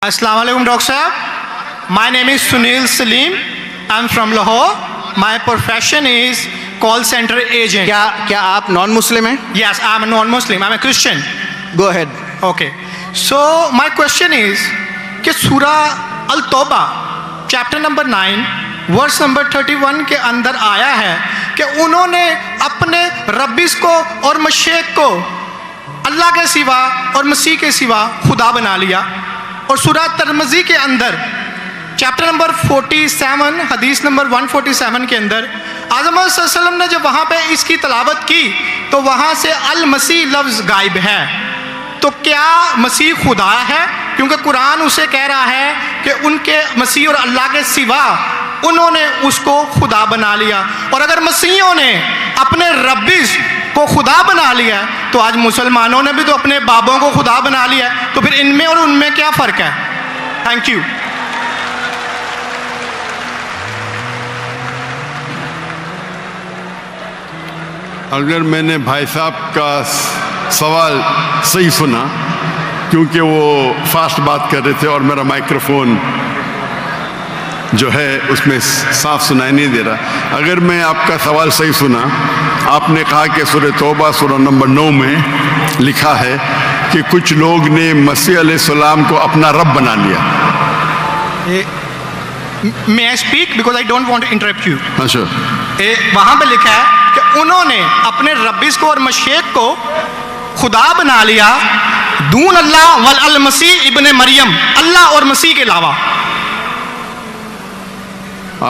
Assalamu alaikum, Dr. Sahab. My name is Sunil Salim. I'm from Lahore. My profession is call center agent. क्या आप non Muslim हैं? Yes, I'm a non-Muslim. I'm a Christian. Go ahead. Okay. So my question is कि सूरह अल-तौबा chapter number 9 verse number 31 के अंदर आया है कि उन्होंने अपने रब्बिस को और मशेक को अल्लाह के सिवा और मसीह के सिवा खुदा बना लिया। और सूरह तिरमिज़ी के अंदर चैप्टर नंबर 47 हदीस नंबर 147 के अंदर आज़म सल्लल्लाहु अलैहि वसल्लम ने जब वहाँ पे इसकी तलावत की तो वहाँ से अल मसीह लफ्ज़ गायब है। तो क्या मसीह खुदा है? क्योंकि कुरान उसे कह रहा है कि उनके मसीह और अल्लाह के सिवा उन्होंने उसको खुदा बना लिया। और अगर मसीहों ने अपने रब्बिस को खुदा बना लिया तो आज मुसलमानों ने भी तो अपने बाबों को खुदा बना लिया, तो फिर इनमें और उनमें क्या फ़र्क है? Thank you. अगर मैंने भाई साहब का सवाल सही सुना, क्योंकि वो फास्ट बात कर रहे थे और मेरा माइक्रोफोन जो है उसमें साफ सुनाई नहीं दे रहा। अगर मैं आपका सवाल सही सुना, आपने कहा कि सूरह तौबा सूरह नंबर 9 में लिखा है कि कुछ लोग ने मसीह अलैहिस्सलाम को अपना रब बना लिया। May I speak because I don't want to interrupt you. अच्छा, वहाँ पे लिखा है कि उन्होंने अपने रब्बिस को और मशेक को खुदा बना लिया दून अल्लाह वल अल मसीह इब्ने मरियम, अल्लाह और मसीह के अलावा।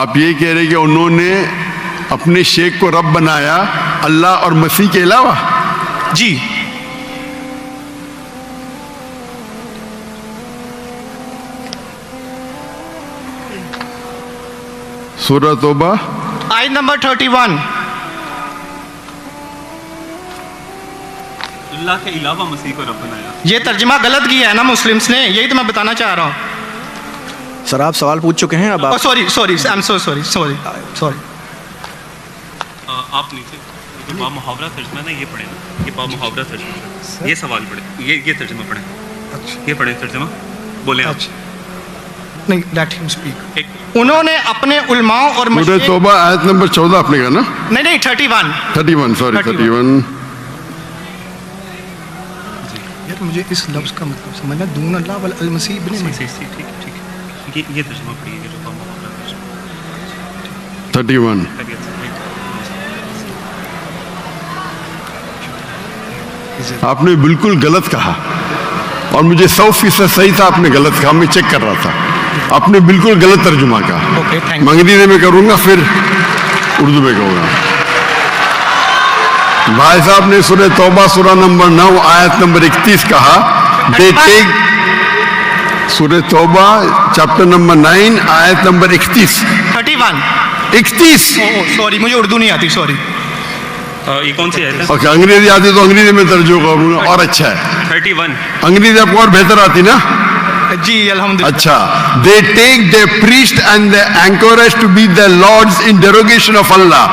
आप ये कह रहे कि उन्होंने अपने शेख को रब बनाया अल्लाह और मसीह के अलावा? जी। सूरह तौबा आयत नंबर 31। अल्लाह के अलावा मसीह को रब बनाया। ये तर्जमा गलत किया है ना मुस्लिम्स ने, यही तो मैं बताना चाह रहा हूँ। सर आप सवाल पूछ चुके हैं, अब आप sorry I am so sorry. आप नीचे जो बा मुहावरा तर्जमा ना ये पढ़े ना, ये बा मुहावरा तर्जमा, ये सवाल पढ़े, ये तर्जमा पढ़े। अच्छा, ये पढ़े तर्जमा, बोले आप। अच्छा नहीं, लेट हिम स्पीक। उन्होंने अपने उलमाओं और सूरह मशेख, तौबा आयत नंबर 14 आपने कहा ना? नहीं 31 सॉरी 31। यार मुझे इस लफ्ज़ का मतलब समझना, दून अल्लाह वल अल मसीह इब्ने मरियम। ठीक है, ये तर्जमा पढ़िए, ये जो बा मुहावरा तर्जमा। 31। आपने बिल्कुल गलत कहा और मुझे 100% सही था, आपने गलत कहा, मैं चेक कर रहा था। आपने बिल्कुल गलत तर्जुमा कहा। Okay, thank you. अंग्रेजी में करूंगा, फिर उर्दू में कहूंगा। भाई साहब ने सूरह तौबा सूरह नंबर 9 आयत नंबर 31 कहा, दे टेक। सूरह तौबा चैप्टर नंबर 9 आयत नंबर 31। 31। सॉरी मुझे उर्दू नहीं आती, सॉरी। ये कौन सी आयत है? ओके, अंग्रेजी आती तो अंग्रेजी में तर्जुमा करूंगा और अच्छा है। 31। अंग्रेजी आपको और बेहतर आती ना? जी अल्हम्दुलिल्लाह। अच्छा, they take their priest and the anchorage to be their lords in derogation of Allah,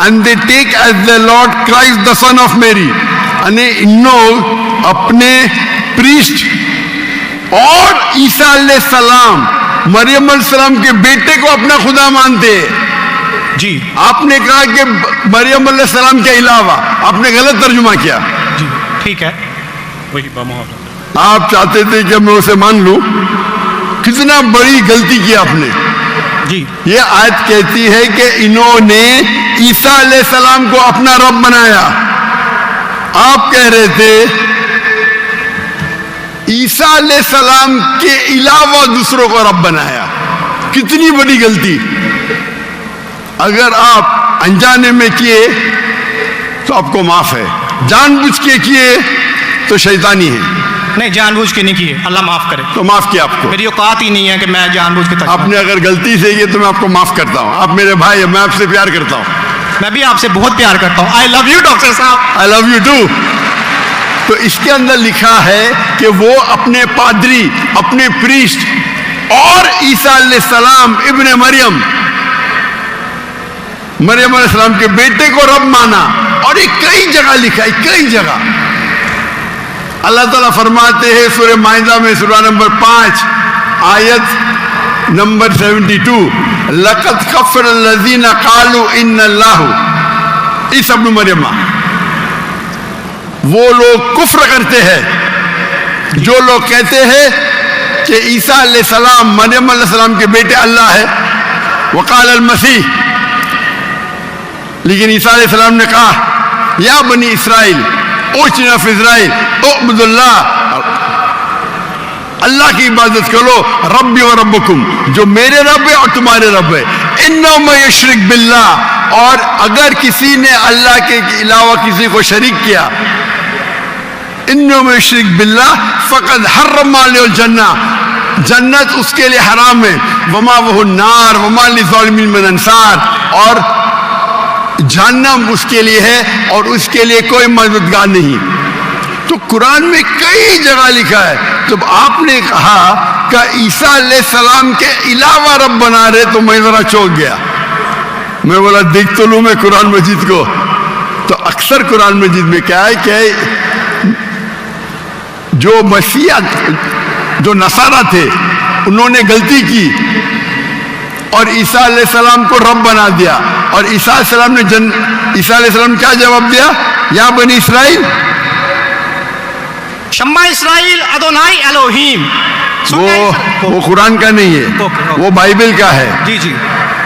and they take as their Lord Christ the son of Mary. अने इन लोग अपने priest और ईसा अलैहिस्सलाम मरियम अलैहिस्सलाम के बेटे को अपना खुदा मानते हैं। जी आपने कहा कि मरियम अलैहिस्सलाम के अलावा, आपने गलत तर्जुमा किया। जी ठीक है। वही बा मुहावरा। आप चाहते थे कि मैं उसे मान लूं, कितना बड़ी गलती की आपने। जी ये आयत कहती है कि इन्होंने ईसा अलैहिस्सलाम को अपना रब बनाया। आप कह रहे थे ईसा अलैहिस्सलाम के अलावा दूसरों को रब बनाया। कितनी बड़ी गलती। अगर आप अनजाने में किए तो आपको माफ है, जानबूझ के किए तो शैतानी है। नहीं, जानबूझ के नहीं किए, अल्लाह माफ करे। तो माफ किया आपको। मेरी औकात ही नहीं है कि मैं जानबूझ के तर्जुमा। आपने अगर गलती से किए तो मैं आपको माफ करता हूं। आप मेरे भाई हैं, मैं आपसे प्यार करता हूं। मैं भी आपसे बहुत प्यार करता हूँ। आई लव यू डॉक्टर साहब। I love you too. तो इसके अंदर लिखा है कि वो अपने पादरी, अपने प्रीस्ट और ईसा अलैहिस्सलाम इब्ने मरियम, मरियम अलैहिस्सलाम के बेटे को रब माना। और ये कई जगह लिखा है, कई जगह। अल्लाह ताला फरमाते हैं सूरह माइदा में सूरह नंबर 5 आयत नंबर 72, लक़द कफ़र लज़ीना क़ालू इन्नल्लाहु, ईसा इब्न मरियम, वो लोग कुफ्र करते हैं जो लोग कहते हैं कि ईसा अलैहिस्सलाम मरियम अलैहिस्सलाम के बेटे अल्लाह है। वक़ाल अल मसीह, लेकिन ईसा अलैहिस्सलाम ने कहा या बनी इसराइल ओचना फी इज़राइल उअबुदुल्लाह, अल्लाह की इबादत करो, रब्बी व रब्बकुम, जो मेरे रब है और तुम्हारे रब है। इन्नहु मन युशरिक बिल्लाह, और अगर किसी ने अल्लाह के अलावा किसी को शरीक किया, इन्नहु मन युशरिक बिल्लाह फ़क़द हर्रमा अलैहिल जन्नह, जन्नत उसके लिए हराम है, वमा वहु नार वमा लिज़ालिमीन मिन अंसार, और जहन्नम उसके लिए है और उसके लिए कोई मददगार नहीं। तो कुरान में कई जगह लिखा है। जब आपने कहा कि ईसा अलैहिस्सलाम के अलावा रब बना रहे, तो मैं जरा चौंक गया। मैं बोला देख तो लूं मैं कुरान मजीद को। तो अक्सर कुरान मजीद में क्या है कि जो मसीहा, जो नसारा थे, उन्होंने गलती की और ईसा अलैहिस्सलाम को रब बना दिया, और ईसा अलैहिस्सलाम क्या जवाब दिया? या बनी इसराइल, शम्मा इसराइल अदोनाई एलोहीम। वो कुरान का नहीं है, वो बाइबल का है। जी जी,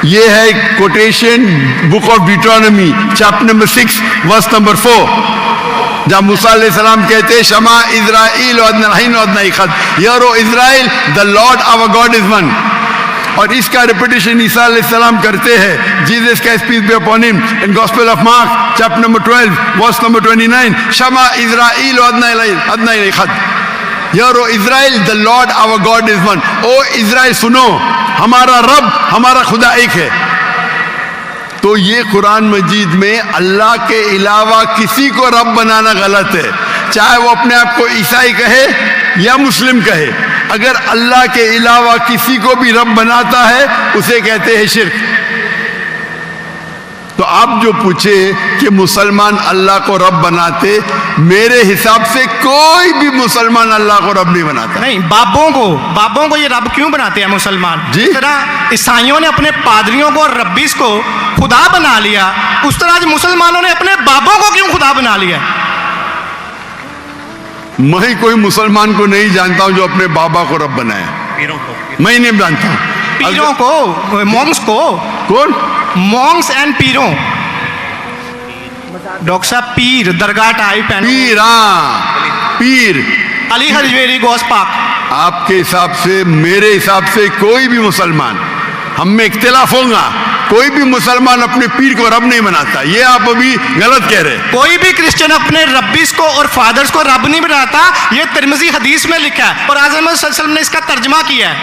ये है quotation book of Deuteronomy chapter number 6 verse number 4, जहाँ मूसा अलैहिस्सलाम कहते हैं शमा इज़राइल वअदनाहीन वअदनाईखद, hear O Israel the Lord our God is one. और इसका रिपीटेशन ईसा अलैहिस्सलाम करते हैं, जीसस का peace be upon him, in gospel of Mark chapter number 12 verse number 29, शमा इज़राइल वअदनाईखद, hear O Israel the Lord our God is one. O Israel सुनो, हमारा रब, हमारा खुदा एक है। तो ये कुरान मजीद में अल्लाह के अलावा किसी को रब बनाना गलत है, चाहे वो अपने आप को ईसाई कहे या मुस्लिम कहे। अगर अल्लाह के अलावा किसी को भी रब बनाता है, उसे कहते हैं शिर्क। तो आप जो पूछे कि मुसलमान अल्लाह को रब बनाते, मेरे हिसाब से कोई भी मुसलमान अल्लाह को रब नहीं बनाता। नहीं, बाबों को ये रब क्यों बनाते हैं मुसलमान? जी? जिस तरह ईसाइयों ने अपने पादरियों को और रब्बीस को खुदा बना लिया, उस तरह आज मुसलमानों ने अपने बाबों को क्यों खुदा बना लिया? मैं कोई मुसलमान को नहीं जानता हूं जो अपने बाबा को रब बनाया, पीरों को, मैं नहीं जानता हूं। पीरों को, मॉन्क्स को, कौन? Monks and पीरों। डॉक्टर साहब, पीर दरगाह टाइप है, पीर, हाँ पीर। अली हजवेरी गौस पाक। आपके हिसाब से, मेरे हिसाब से कोई भी मुसलमान, हम में इख्तिलाफ होगा, कोई भी मुसलमान अपने पीर को रब नहीं बनाता। ये आप अभी गलत कह रहे हैं। कोई भी क्रिश्चियन अपने रब्बीस को और फादर्स को रब नहीं बनाता, ये तिरमिज़ी हदीस में लिखा है और आज़म सल्लल्लाहु अलैहि वसल्लम ने इसका तर्जमा किया है।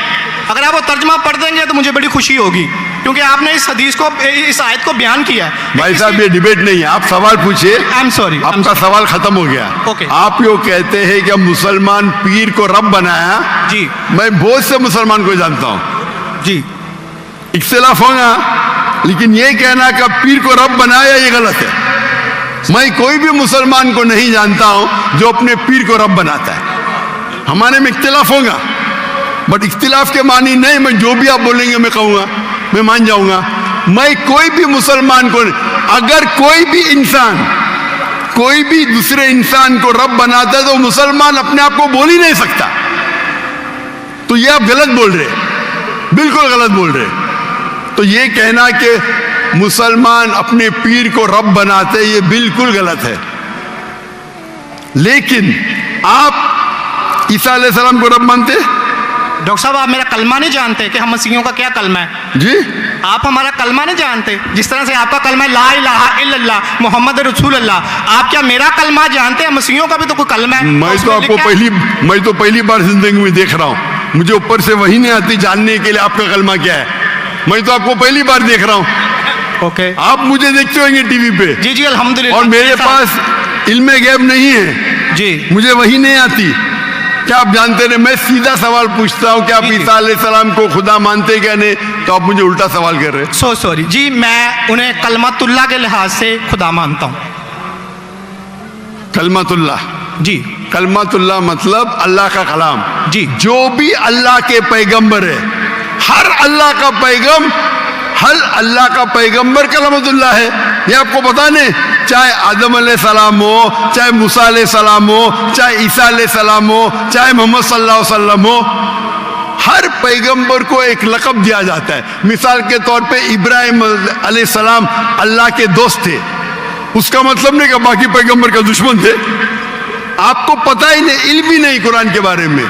अगर आप वो तर्जमा पढ़ देंगे तो मुझे बड़ी खुशी होगी, क्योंकि आपने इस हदीस को, इस आयत को बयान किया है। भाई साहब, ये डिबेट नहीं है, आप सवाल पूछिए। आई एम सॉरी, आपका सवाल खत्म हो गया। ओके। आप यो कहते हैं कि मुसलमान पीर को रब बनाया। जी मैं बहुत से मुसलमान को जानता हूं, जी, इख्तिलाफ होगा, लेकिन ये कहना कि पीर को रब बनाया, ये गलत है। मैं कोई भी मुसलमान को नहीं जानता हूं जो अपने पीर को रब बनाता है। हमारे में इख्तिलाफ होगा, बट इख्तिलाफ के मानी नहीं, मैं जो भी आप बोलेंगे मैं कहूँगा, मैं मान जाऊँगा। मैं कोई भी मुसलमान को, अगर कोई भी इंसान कोई भी दूसरे इंसान को रब बनाता है तो मुसलमान अपने आप को बोल ही नहीं सकता। तो ये आप गलत बोल रहे, बिल्कुल गलत बोल रहे। तो ये कहना कि मुसलमान अपने पीर को रब बनाते, ये बिल्कुल गलत है। लेकिन आप ईसा अलैहिस्सलाम को रब मानते? डॉक्टर साहब, आप मेरा कलमा नहीं जानते कि हम मसीहियों का क्या कलमा है? जी, आप हमारा कलमा नहीं जानते। जिस तरह से आपका कलमा है ला इलाहा इल्लल्लाह मोहम्मद रसूल अल्लाह, आप क्या मेरा कलमा जानते हैं? मसीहियों का भी तो कोई कलमा है। मैं तो पहली बार जिंदगी में देख रहा हूं। मुझे ऊपर से वही नहीं आती जानने के लिए आपका कलमा क्या है। मैं तो आपको पहली बार देख रहा हूं। ओके, आप मुझे देखते होंगे टीवी पे। जी जी, अल्हम्दुलिल्लाह। और मेरे पास इल्म गैब नहीं है जी, मुझे वही नहीं आती। क्या आप जानते रहे? मैं सीधा सवाल पूछता हूं कि आप ईसा अलैहिस्सलाम को खुदा मानते क्या नहीं, तो आप मुझे उल्टा सवाल कर रहे हैं। सो सॉरी जी, मैं उन्हें कलमतुल्लाह के लिहाज से खुदा मानता हूँ। कलमतुल्लाह, जी, कलमतुल्लाह मतलब अल्लाह का कलाम जी। जो भी अल्लाह के पैगंबर है, हर अल्लाह का पैगंबर कलमतुल्लाह है। ये आपको पता नहीं, चाहे आदम अलैहिस्सलाम हो, चाहे मूसा अलैहिस्सलाम हो, चाहे ईसा अलैहिस्सलाम हो, चाहे मोहम्मद सल्लल्लाहु अलैहि वसल्लम हो, हर पैगंबर को एक लक़ब दिया जाता है। मिसाल के तौर पे इब्राहिम अलैहिस्सलाम अल्लाह के दोस्त थे, उसका मतलब नहीं कि बाकी पैगंबर का दुश्मन थे। आपको पता ही नहीं, इल्म ही नहीं कुरान के बारे में।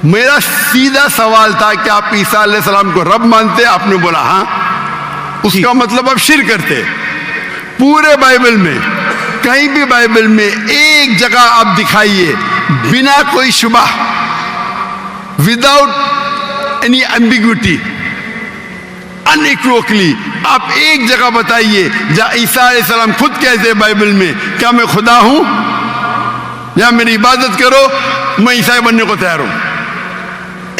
मेरा सीधा सवाल था कि आप ईसा अलैहिस्सलाम को रब मानते? आपने बोला हाँ। उसका मतलब आप शिर्क करते। पूरे बाइबल में, कहीं भी बाइबल में एक जगह आप दिखाइए बिना कोई शुबह, विदाउट एनी एम्बिग्विटी, अनइक्वोकली, आप एक जगह बताइए जहां ईसा अलैहिस्सलाम खुद कहते हैं बाइबल में, क्या मैं खुदा हूं या मेरी इबादत करो, मैं ईसाई बनने को तैयार हूं।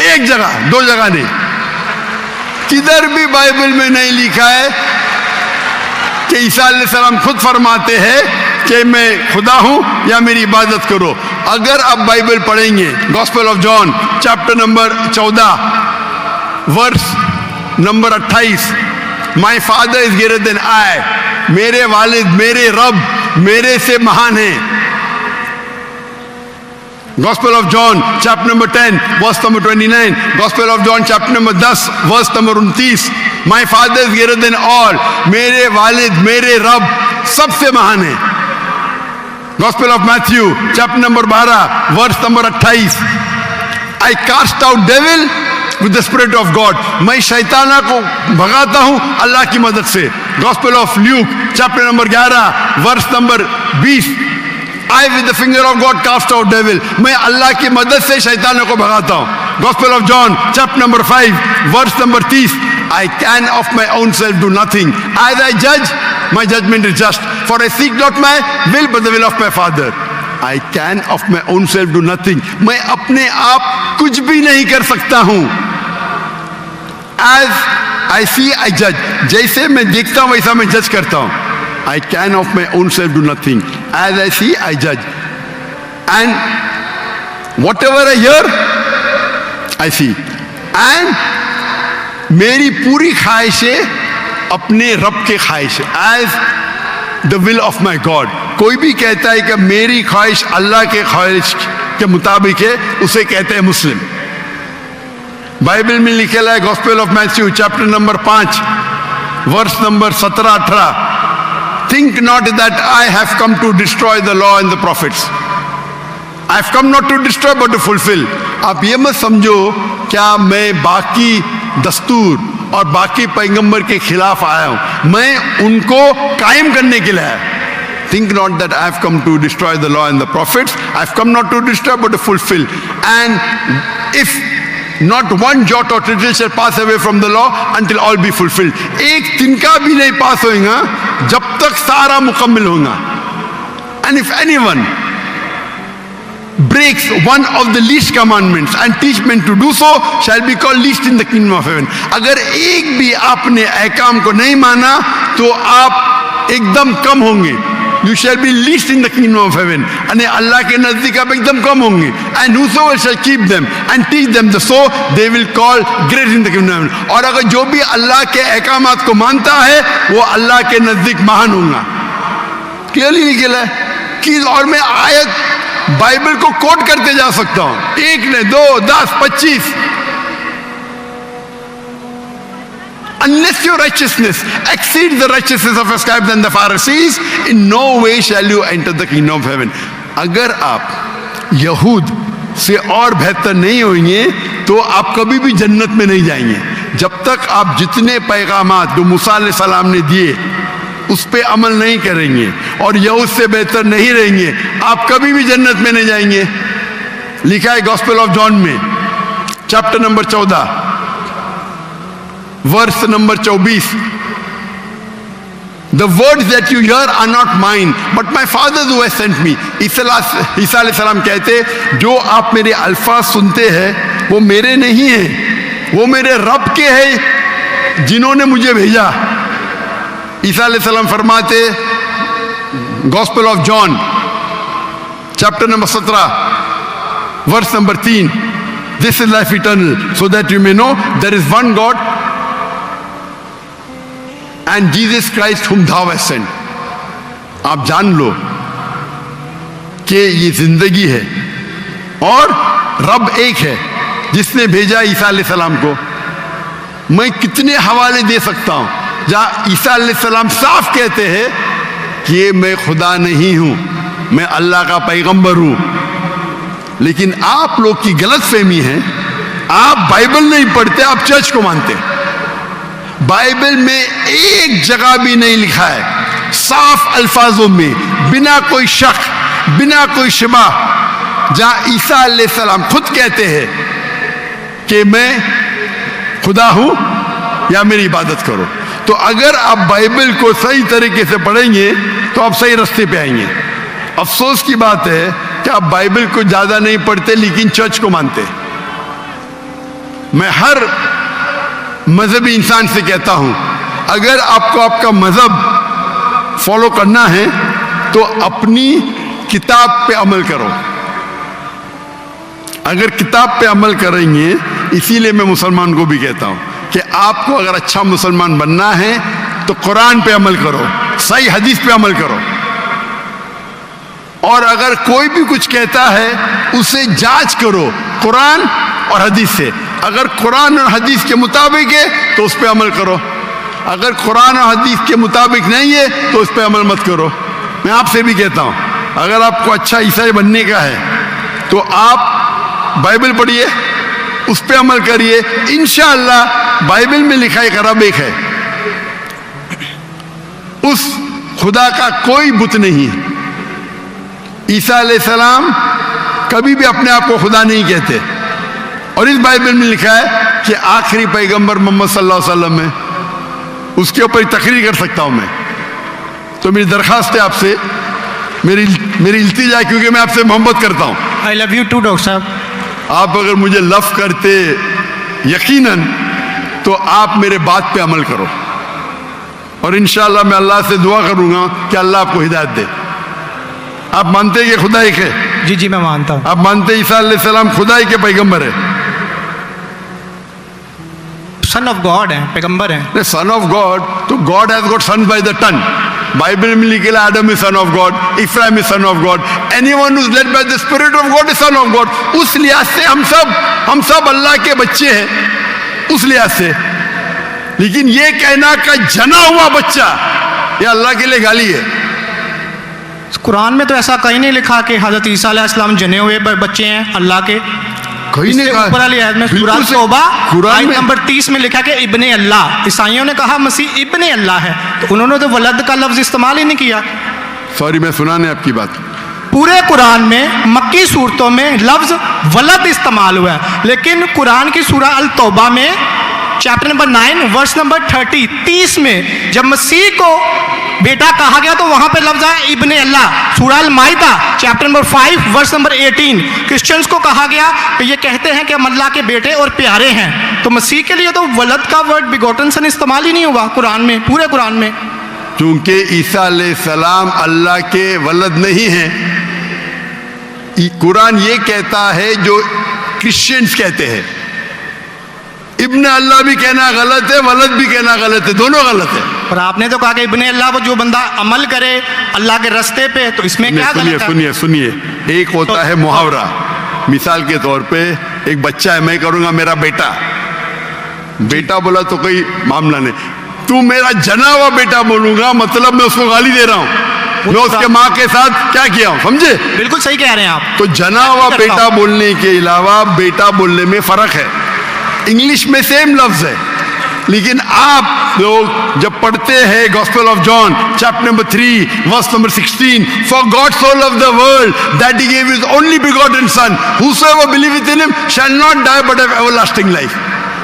एक जगह, दो जगह नहीं, किधर भी बाइबल में नहीं लिखा है कि ईसा अलैहिस्सलाम खुद फरमाते हैं कि मैं खुदा हूं या मेरी इबादत करो। अगर आप बाइबल पढ़ेंगे, Gospel of John chapter number 14 verse number 28, my father is greater than I, मेरे वालिद, मेरे रब मेरे से महान हैं। Gospel of John chapter number 10 verse number 29, Gospel of John chapter number 10 verse number 29, my father is greater than all, मेरे वालिद, मेरे रब सबसे महान है। Gospel of Matthew chapter number 12 verse number 28, I cast out devil with the spirit of God, मैं शैताना को भगाता हूं अल्लाह की मदद से। Gospel of Luke chapter number 11 verse number 20, I with the finger of God cast out devil, मैं अल्लाह की मदद से शैतानों को भगाता हूं। Gospel of John chapter number 5 verse number 30, I can of my own self do nothing, as I judge my judgment is just, for I seek not my will but the will of my Father। I can of my own self do nothing, मैं अपने आप कुछ भी नहीं कर सकता हूं। As I see I judge, जैसे मैं देखता हूं वैसा मैं जज करता हूं। I can of my own self do nothing, as I see I judge, and whatever I hear I see, and मेरी पूरी ख्वाहिशें अपने रब के ख्वाहिश, as the will of my God। कोई भी कहता है कि मेरी ख्वाहिश अल्लाह के ख्वाहिश के मुताबिक है, उसे कहते हैं मुस्लिम। बाइबल में लिखेला है Gospel of Matthew chapter number 5 verse number 17-18, think not that I have come to destroy the law and the prophets, I have come not to destroy but to fulfill। आप ये मत समझो क्या मैं बाकी दस्तूर और बाकी पैगंबर के खिलाफ आया हूं, मैं उनको कायम करने के लिए आया। Think not that I have come to destroy the law and the prophets, I have come not to destroy but to fulfill। And if not one jot or tittle shall pass away from the law until all be fulfilled, एक तिनका भी नहीं पास होगा जब तक सारा मुकम्मल होगा। And if anyone breaks one of the least commandments and teach men to do so, shall be called least in the kingdom of heaven। अगर एक भी आपने अहकाम को नहीं माना तो आप एकदम कम होंगे। You shall be least in the kingdom of heaven, यानी अल्लाह के नजदीक आप एकदम कम होंगे। And whosoever shall keep them and teach them the so, they will call great in the kingdom of heaven। और अगर जो भी अल्लाह के अहकामात को मानता है वो अल्लाह के नजदीक महान होगा। क्लियरली निकला है कि, और मैं आयत बाइबल को कोट करते जा सकता हूं, एक ने, 2, 10, 25। Unless your righteousness exceeds the righteousness of the scribes and the Pharisees, in no way shall you enter the kingdom of heaven। अगर आप यहूद से और बेहतर नहीं होंगे तो आप कभी भी जन्नत में नहीं जाएंगे। जब तक आप जितने पैगामात जो मूसा अलैहिस्सलाम ने दिए उस पे अमल नहीं करेंगे और यहूद से बेहतर नहीं रहेंगे, आप कभी भी जन्नत में नहीं जाएंगे। लिखा है गॉस्पेल ऑफ जॉन में chapter number 14 verse number 24, The words that you hear are not mine, but my Father who has sent me। ईसा अलैहिस्सलाम कहते, जो आप मेरे अल्फाज सुनते हैं वो मेरे नहीं हैं, वो मेरे रब के हैं जिन्होंने मुझे भेजा। ईसा अलैहिस्सलाम फरमाते, gospel of John chapter number 17, verse number 3. This is life eternal, so that you may know there is one God and Jesus Christ whom thou hast sent. आप जान लो कि ये जिंदगी है और रब एक है जिसने भेजा ईसा अलैहिस्सलाम को. मैं कितने हवाले दे सकता हूं जहां ईसा अलैहिस्सलाम साफ कहते हैं कि ये मैं खुदा नहीं हूं, मैं अल्लाह का पैगंबर हूं. लेकिन आप लोग की गलत फहमी है, आप बाइबल नहीं पढ़ते, आप चर्च को मानते. बाइबल में एक जगह भी नहीं लिखा है साफ अल्फाजों में, बिना कोई शक, बिना कोई शिबा, जहां ईसा अलैहिस्सलाम खुद कहते हैं कि मैं खुदा हूं या मेरी इबादत करो. तो अगर आप बाइबल को सही तरीके से पढ़ेंगे तो आप सही रास्ते पे आएंगे. अफसोस की बात है कि आप बाइबल को ज्यादा नहीं पढ़ते लेकिन चर्च को मानते. मैं हर मजहबी इंसान से कहता हूं, अगर आपको आपका मजहब फॉलो करना है तो अपनी किताब पे अमल करो. अगर किताब पे अमल करेंगे, इसीलिए मैं मुसलमान को भी कहता हूं कि आपको अगर अच्छा मुसलमान बनना है तो कुरान पे अमल करो, सही हदीस पे अमल करो. और अगर कोई भी कुछ कहता है उसे जांच करो कुरान और हदीस से. अगर कुरान और हदीस के मुताबिक है तो उस पर अमल करो, अगर कुरान और हदीस के मुताबिक नहीं है तो उस पर अमल मत करो. मैं आपसे भी कहता हूं, अगर आपको अच्छा ईसाई बनने का है तो आप बाइबल पढ़िए, उस पर अमल करिए. इंशाअल्लाह बाइबल में लिखा एक रब एक है, उस खुदा का कोई बुत नहीं है. ईसा अलैहिस्सलाम कभी भी अपने आप को खुदा नहीं कहते. और इस बाइबल में लिखा है कि आखिरी पैगंबर मोहम्मद सल्लल्लाहु अलैहि वसल्लम है. उसके ऊपर तकरीर कर सकता हूं मैं. तो मेरी दरखास्त है आपसे, मेरी इल्तिजा है, क्योंकि मैं आपसे मोहब्बत करता हूं. I love you too doctor साहब. आप अगर मुझे लव करते यकीनन तो आप मेरे बात पे अमल करो. और इंशाअल्लाह मैं अल्लाह से दुआ करूंगा कि अल्लाह आपको हिदायत दे. आप मानते हैं कि खुदा एक है? जी जी मैं मानता हूँ. आप मानते हैं ईसा अलैहिस्सलाम खुदा ही के पैगंबर है? सन ऑफ गॉड है, पैगंबर है. सन ऑफ गॉड, तो God has got son by the ton. Bible में लिखा है Adam is son of God, Ephraim is son of God, anyone who is led by the spirit of God is son of God. उस लिहाज से हम सब अल्लाह के बच्चे हैं, उस लिहाज से. लेकिन ये कहना का जना हुआ बच्चा, ये अल्लाह के लिए गाली है. कुरान में तो ऐसा कहीं नहीं लिखा कि हजरत ईसा अलैहिस्सलाम जने हुए बच्चे हैं अल्लाह के. कहीं नहीं कहा. ऊपर वाली आयत में सूरह तौबा आयत नंबर 30 में लिखा कि इब्ने अल्लाह. ईसाइयों ने कहा मसीह इब्ने अल्लाह है, तो उन्होंने तो वलद का लफ्ज इस्तेमाल ही नहीं किया. सॉरी, मैं सुना नहीं आपकी बात. पूरे कुरान में मक्की सूरतों में लफ्ज वलद इस्तेमाल हुआ है, लेकिन कुरान की सूरह अल तौबा में चैप्टर नंबर 9 वर्स नंबर 30 में जब मसीह को बेटा कहा गया तो वहां पे लफ्ज है इब्ने अल्लाह. सूरह अल माइदा chapter number 5 verse number 18 Christians को कहा गया कि ये कहते हैं कि हम अल्लाह के बेटे और प्यारे हैं. तो मसीह के लिए तो वलद का वर्ड बिगोटन सन इस्तेमाल ही नहीं हुआ कुरान में, पूरे कुरान में. क्योंकि ईसा अलैहिस्सलाम अल्लाह के वलद नहीं है. कुरान ये कहता है जो क्रिश्चियंस कहते हैं. इब्ने अल्लाह भी कहना गलत है, वलद भी कहना गलत है, दोनों गलत है. पर आपने तो कहा कि इब्ने अल्लाह वो जो बंदा अमल करे अल्लाह के रास्ते पे, तो इसमें क्या गलत है? सुनिए, एक होता है मुहावरा. मिसाल के तौर पे एक बच्चा है, मैं करूंगा मेरा बेटा. बेटा बोला तो कोई मामला नहीं. तू मेरा जना हुआ बेटा बोलूंगा मतलब मैं उसको गाली दे रहा हूं. मैं उसके माँ के साथ क्या किया हूं, समझे? बिल्कुल सही कह रहे हैं आप. तो जना हुआ बेटा बोलने के अलावा बेटा बोलने में फर्क है. इंग्लिश में सेम लफ्ज है, लेकिन आप लोग जब पढ़ते हैं gospel of John chapter number 3 verse number 16, for God so loved the world that he gave his only begotten son whosoever believeth in him shall not die but have everlasting life.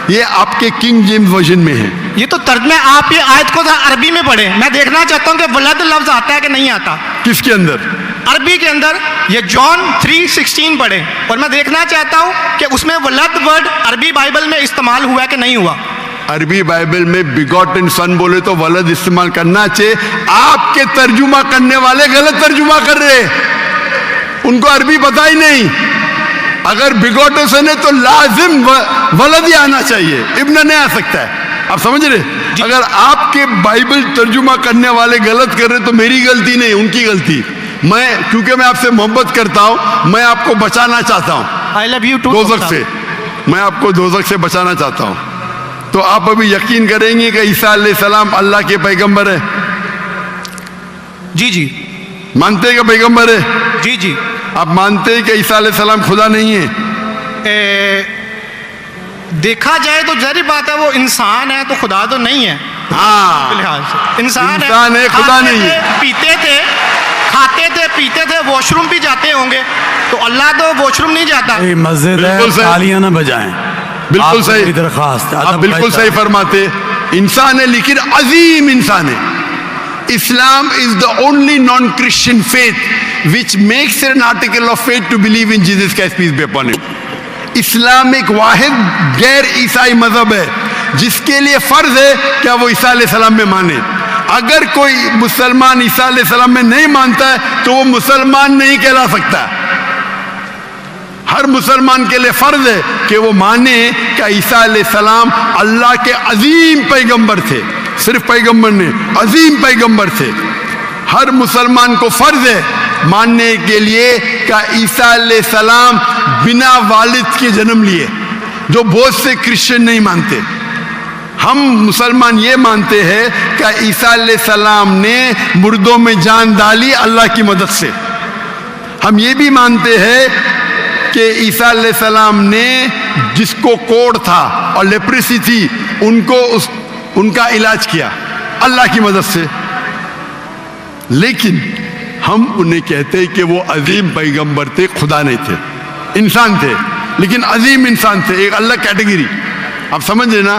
ये आपके king James version में है. ये तो तर्जमे आप ये आयत को अरबी में पढ़े. मैं देखना चाहता हूं कि वलद लफ्ज आता है कि नहीं आता. किसके अंदर? अरबी के अंदर. ये जॉन 3:16 पढ़े और मैं देखना चाहता हूं कि उसमें वलद वर्ड अरबी बाइबल में इस्तेमाल हुआ है कि नहीं हुआ. अरबी बाइबल में बिगॉटन सन बोले तो वलद इस्तेमाल करना चाहिए. आपके तर्जुमा करने वाले गलत तर्जुमा कर रहे. उनको अरबी पता ही नहीं। अगर बिगोटे से ने तो लाजिम वलद ही आना चाहिए, इब्न नहीं आ सकता है। आप समझ रहे? अगर आपके बाइबल तर्जुमा करने वाले गलत कर रहे तो मेरी गलती नहीं, उनकी गलती। मैं क्योंकि मैं आपसे मोहब्बत करता हूं, मैं आपको बचाना चाहता हूं आई लव यू टू दोजख से, मैं आपको दोजख से बचाना चाहता हूं। तो आप अभी यकीन करेंगे कि ईसा अलैहिस्सलाम अल्लाह के पैगंबर है? जी जी मानते हैं कि पैगंबर है? जी जी। आप मानते हैं कि ईसा अलैहिस्सलाम खुदा नहीं है? देखा जाए तो जरी बात है, वो इंसान है तो खुदा तो नहीं है। हाँ, फिलहाल से इंसान है, खुदा खाते नहीं थे, है। पीते थे, खाते थे, पीते थे, वॉशरूम भी जाते होंगे, तो अल्लाह तो वॉशरूम नहीं जाता। ये मस्जिद है, बिल्कुल सही। तालियां ना बजाएं। बिल्कुल आपसे सही, मेरी दरख्वास्त है, आप अदब बिल्कुल का सही फरमाते। इंसान है लेकिन अजीम इंसान है। Islam is the only non-Christian faith which makes it an article of faith to believe in Jesus Christ, peace be upon him. इस्लाम एक वाहिद गैर ईसाई मजहब है जिसके लिए फर्ज है क्या वो ईसा अलैहिस्सलाम में माने। अगर कोई मुसलमान ईसा अलैहिस्सलाम में नहीं मानता है तो वो मुसलमान नहीं कहला सकता। हर मुसलमान के लिए फर्ज है कि वो माने कि ईसा अलैहिस्सलाम अल्लाह के अजीम पैगंबर थे, सिर्फ पैगंबर नहीं, अजीम पैगंबर थे। हर मुसलमान को फर्ज है मानने के लिए कि ईसा अलैहिस्सलाम बिना वालिद के जन्म लिए, जो बहुत से क्रिश्चियन नहीं मानते। हम मुसलमान ये मानते हैं कि ईसा अलैहिस्सलाम ने मुर्दों में जान डाली अल्लाह की मदद से। हम ये भी मानते हैं कि ईसा अलैहिस्सलाम ने जिसको कोढ़ था और लेप्रेसी थी उनको उनका इलाज किया अल्लाह की मदद से। लेकिन हम उन्हें कहते हैं कि वो अजीम पैगंबर थे, खुदा नहीं थे, इंसान थे, लेकिन अजीम इंसान थे, एक अलग कैटेगरी। आप समझ रहे ना?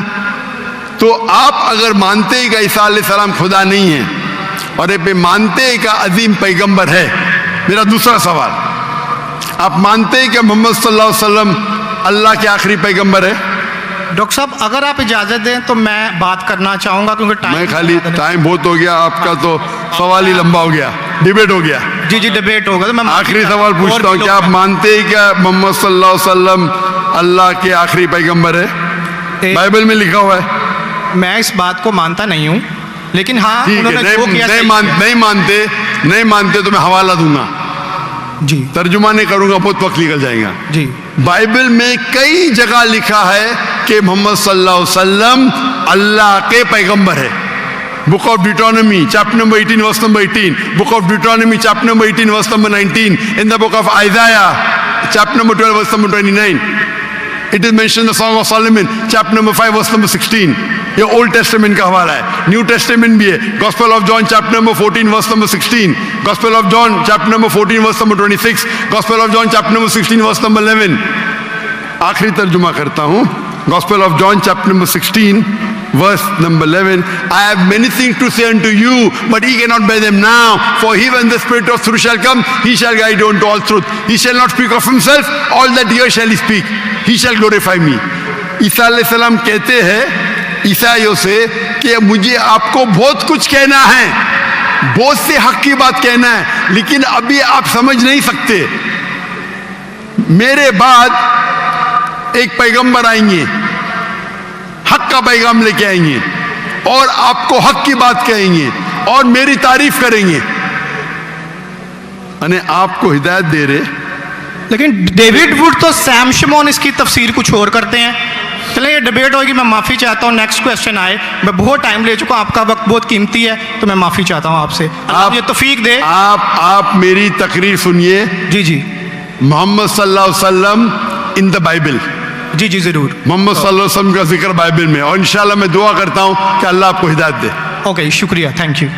तो आप अगर मानते हैं कि ईसा अलैहिस्सलाम खुदा नहीं है और ये मानते हैं कि अजीम पैगंबर है, मेरा दूसरा सवाल, आप मानते हैं कि मोहम्मद सल्लल्लाहु अलैहि वसल्लम अल्लाह के आखिरी पैगंबर है? डॉक्टर साहब अगर आप इजाज़त दें तो मैं बात करना चाहूँगा क्योंकि मैं खाली टाइम बहुत हो गया, आपका तो सवाल ही लंबा हो गया, डिबेट हो गया। जी जी डिबेट होगा। तो मैं आखिरी सवाल पूछता हूँ, क्या आप मानते हैं कि मोहम्मद सल्लल्लाहु अलैहि वसल्लम अल्लाह के आखिरी पैगंबर है? बाइबल में लिखा हुआ है। मैं इस बात को मानता नहीं हूँ, लेकिन हाँ ठीक है, उन्होंने जो किया नहीं मानते तो मैं हवाला दूंगा जी, तर्जुमा नहीं करूंगा, बहुत वक्त निकल जाएगा जी। बाइबल में कई जगह लिखा है कि मोहम्मद सल्लल्लाहु अलैहि वसल्लम अल्लाह के पैगंबर है। Book of Deuteronomy chapter number 18 verse number 18, book of Deuteronomy chapter number 18 verse number 19, in the book of Isaiah chapter number 12 verse number 29, it is mention the Song of Solomon chapter number 5 verse number 16। ये old testament का हवाला है, new Testament भी है। Gospel of John chapter number 14 verse number 16, Gospel of John chapter number 14 verse number 26, Gospel of John chapter number 16 verse number 11। आखिरी तर्जुमा करता हूं, Gospel of John chapter number 16 verse number 11, I have many things to say unto you, but ye cannot bear them now. For he, when the Spirit of truth shall come, he shall guide you unto all truth. He shall not speak of himself, all that here shall he speak. He shall glorify me. ईसा अलैहिस्सलाम कहते हैं ईसाइयों से कि मुझे आपको बहुत कुछ कहना है, बहुत से हक की बात कहना है, लेकिन अभी आप समझ नहीं सकते। मेरे बाद एक पैगंबर आएंगे, हक का पैगाम लेके आएंगे और आपको हक की बात कहेंगे और मेरी तारीफ करेंगे, यानी आपको हिदायत दे रहे। लेकिन डेविड वुड तो सैम शमोन इसकी तफसीर कुछ और करते हैं। चलिए ये डिबेट होगी, मैं माफ़ी चाहता हूँ। नेक्स्ट क्वेश्चन आए, मैं बहुत टाइम ले चुका हूँ, आपका वक्त बहुत कीमती है, तो मैं माफ़ी चाहता हूँ आपसे। आप ये तौफीक दे। आप मेरी तकरीर सुनिए। जी जी। मोहम्मद सल्लल्लाहु अलैहि वसल्लम इन द बाइबल। जी जी ज़रूर। मोहम्मद सल्लल्लाहु अलैहि वसल्लम का जिक्र बाइबल में, और इंशाल्लाह मैं दुआ करता हूँ कि अल्लाह आपको हिदायत दे। ओके शुक्रिया, थैंक यू।